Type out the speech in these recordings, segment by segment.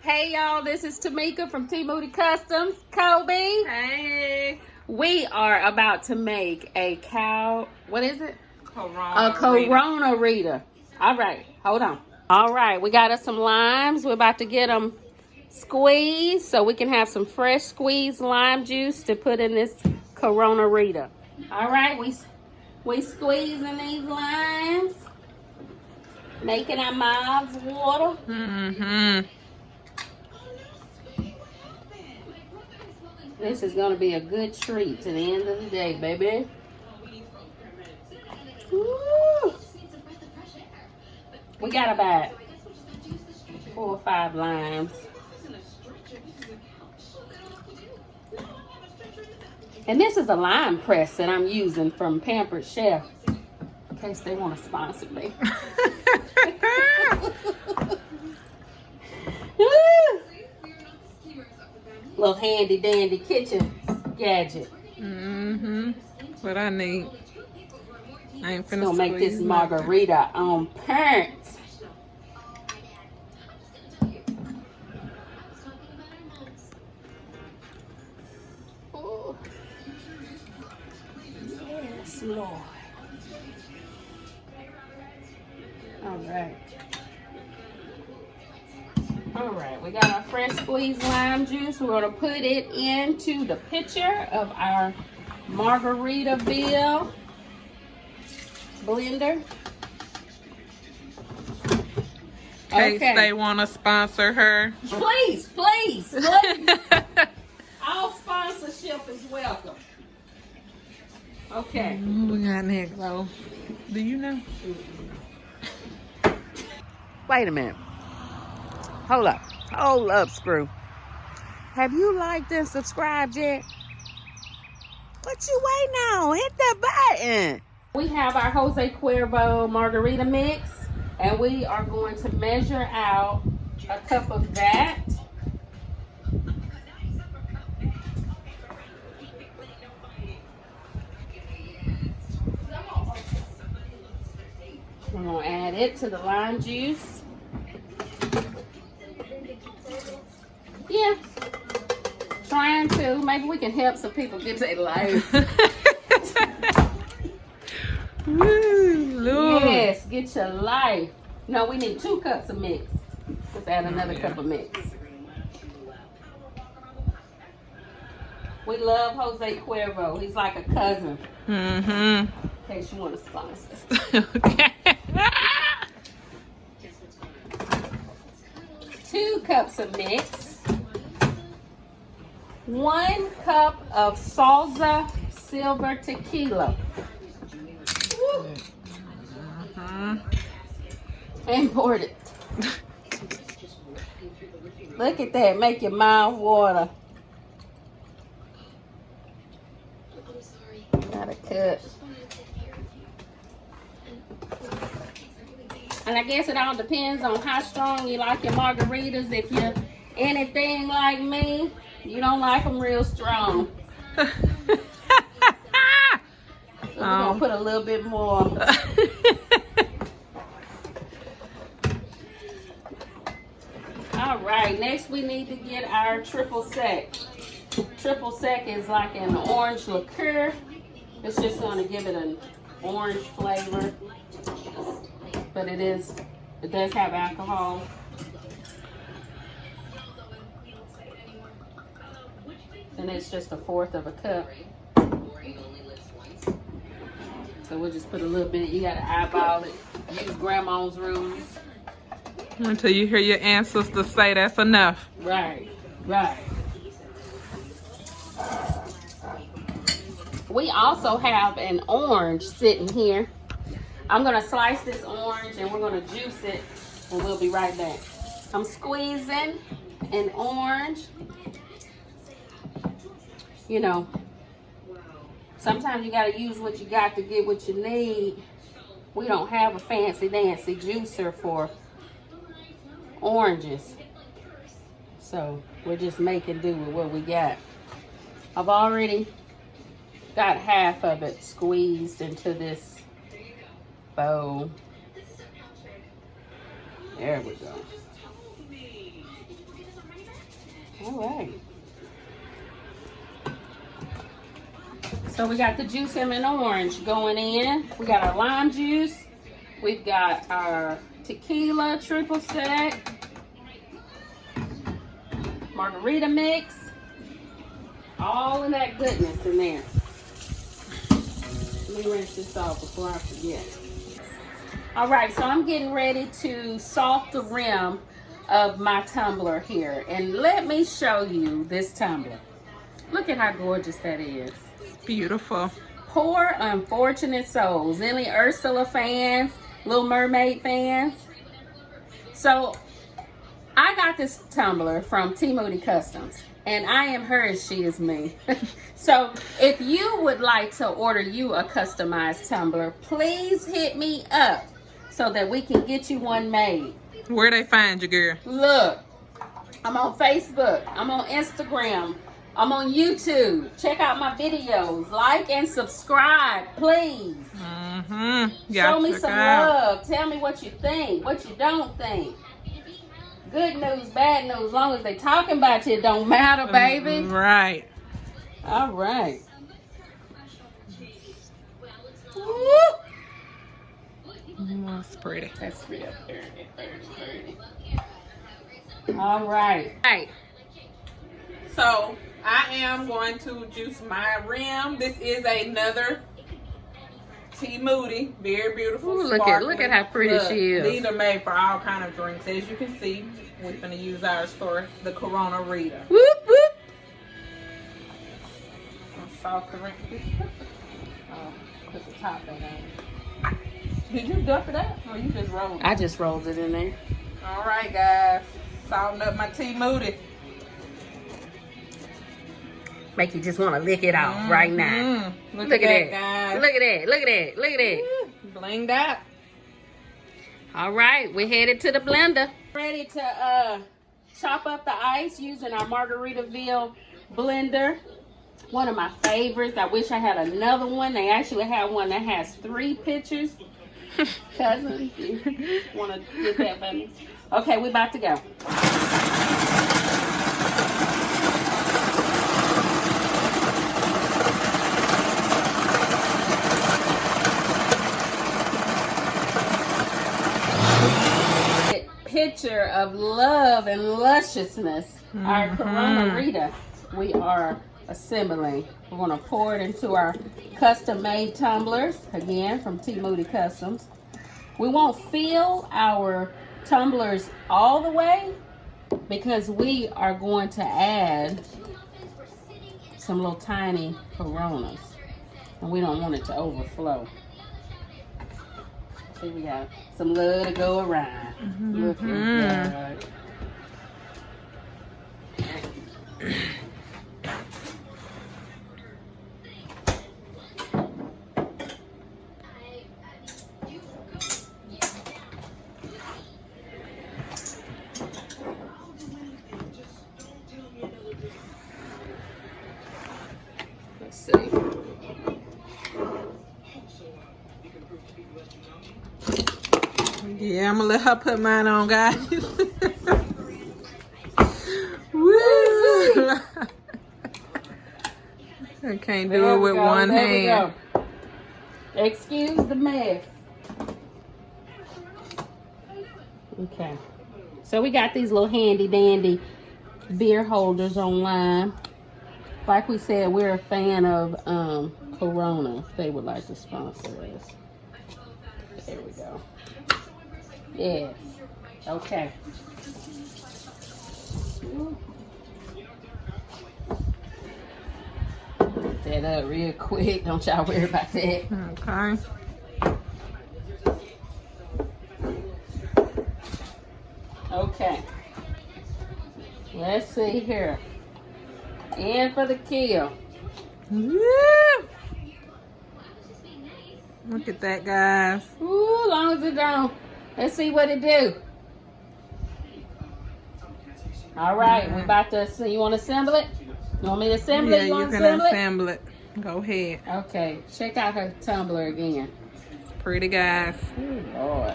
Hey y'all, this is Tamika from T-Moody Customs. Kobe. Hey. We are about to make a what is it? Coronarita. A Coronarita. All right, hold on. All right, we got us some limes. We're about to get them squeezed so we can have some fresh squeezed lime juice to put in this Coronarita. All right, we squeezing these limes, making our mouths water. This is going to be a good treat to the end of the day, baby. Woo. We got about 4 or 5 limes. And this is a lime press that I'm using from Pampered Chef, in case they want to sponsor me. Little handy dandy kitchen gadget. What I need. I ain't finna gonna make this margarita on point. Oh. Yes, Lord. All right, we got our fresh squeezed lime juice. We're going to put it into the pitcher of our Margaritaville blender. In case they want to sponsor her. Please. All sponsorship is welcome. Okay. We got next, though. Do you know? Wait a minute. Hold up, Screw. Have you liked and subscribed yet? What you waiting on? Hit that button. We have our Jose Cuervo margarita mix, and we are going to measure out a cup of that. We're going to add it to the lime juice. Yeah, trying to. Maybe we can help some people get their life. Yes, get your life. No, we need 2 cups of mix. Let's add another cup of mix. We love Jose Cuervo. He's like a cousin. In case you want to sponsor. Okay. 2 cups of mix. 1 cup of Salsa Silver Tequila. Imported. Look at that. Make your mouth water. Got a cut. And I guess it all depends on how strong you like your margaritas. If you're anything like me, you don't like them real strong. So we're going to put a little bit more. All right, next we need to get our triple sec. Triple sec is like an orange liqueur. It's just going to give it an orange flavor. But it does have alcohol. And it's just 1/4 of a cup. So we'll just put a little bit. You gotta eyeball it. Use grandma's rules. Until you hear your ancestors say that's enough. Right. We also have an orange sitting here. I'm gonna slice this orange and we're gonna juice it, and we'll be right back. I'm squeezing an orange. You know, sometimes you gotta use what you got to get what you need. We don't have a fancy dancy juicer for oranges, so we're just making do with what we got. I've already got half of it squeezed into this bowl. There we go. All right. So we got the juice and orange going in. We got our lime juice. We've got our tequila triple sec, margarita mix, all of that goodness in there. Let me rinse this off before I forget. All right, so I'm getting ready to salt the rim of my tumbler here. And let me show you this tumbler. Look at how gorgeous that is. Beautiful. Poor unfortunate souls. Any Ursula fans? Little Mermaid fans? So I got this tumbler from T-Moody Customs, and I am her as she is me. So if you would like to order you a customized tumbler, please hit me up so that we can get you one made. Where they find you, girl? Look, I'm on Facebook, I'm on Instagram, I'm on YouTube. Check out my videos. Like and subscribe, please. Show me some love. Tell me what you think, what you don't think. Good news, bad news. As long as they talking about you, it don't matter, baby. Right. All right. Woo. That's pretty. That's real pretty. All right. Right. So I am going to juice my rim. This is another T-Moody, very beautiful. Ooh, look at how pretty she is. These are made for all kind of drinks. As you can see, we're gonna use ours for the Coronarita. Whoop whoop. Salt the rim. Oh, put the top in there. Did you dump it out, or you just rolled it? I just rolled it in there. All right, guys, salting up my T-Moody. Make you just want to lick it off right now. Look at that, guys. Look at that. Look at that. Look at that. Blinged out. All right, we're headed to the blender. Ready to chop up the ice using our Margaritaville blender. One of my favorites. I wish I had another one. They actually have one that has 3 pictures. Cousin, you want to get that for me? Okay, we're about to go. Picture of love and lusciousness, our Coronarita, we are assembling. We're going to pour it into our custom-made tumblers, again from T-Moody Customs. We won't fill our tumblers all the way because we are going to add some little tiny Coronas, and we don't want it to overflow. See, we got some love to go around. Look at that. Let's see. Yeah, I'm gonna let her put mine on, guys. Woo! I can't do it with one hand. Excuse the mess. Okay. So we got these little handy dandy beer holders online. Like we said, we're a fan of Corona. If they would like to sponsor us. There we go. Yes. Okay. Put that up real quick. Don't y'all worry about that. Okay. Okay. Let's see here. In for the kill. Woo! Look at that, guys. Ooh, long as it don't. Let's see what it do. All right, we about to see. You want to assemble it? You want me to assemble it? Yeah, you can assemble it. Go ahead. Okay, check out her tumbler again. Pretty, guys. Ooh, Lord.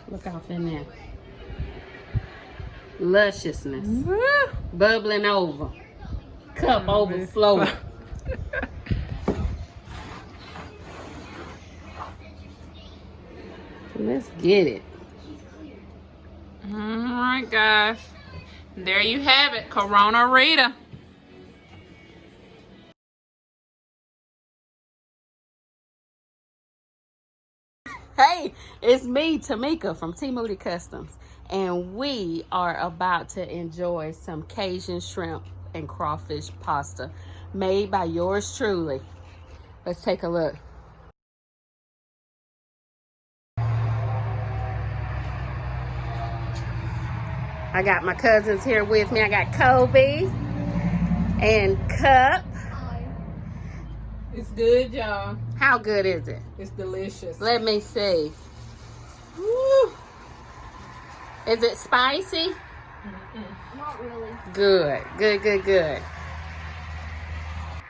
Look off in there. Lusciousness. Bubbling over. Cup overflowing. Let's get it. All right, guys. There you have it. Coronarita. Hey, it's me, Tamika from T-Moody Customs, and we are about to enjoy some Cajun shrimp and crawfish pasta made by yours truly. Let's take a look. I got my cousins here with me. I got Kobe and Cup. It's good, y'all. How good is it? It's delicious. Let me see. Woo. Is it spicy? Not really. Good, good, good, good.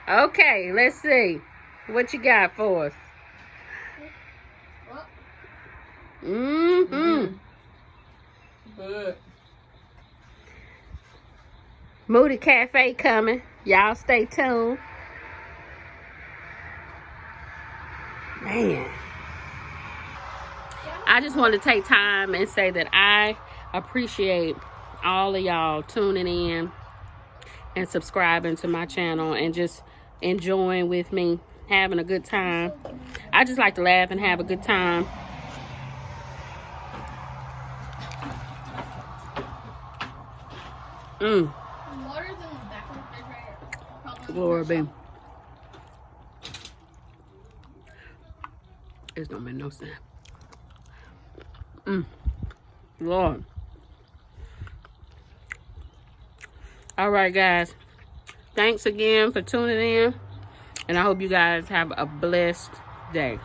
Okay, let's see. What you got for us? Mm-hmm. Good. Moody Cafe coming. Y'all stay tuned. Man. I just want to take time and say that I appreciate all of y'all tuning in and subscribing to my channel and just enjoying with me, having a good time. I just like to laugh and have a good time. Water's in the back of the refrigerator. Glory be. This don't make no sense. Lord. All right, guys. Thanks again for tuning in. And I hope you guys have a blessed day.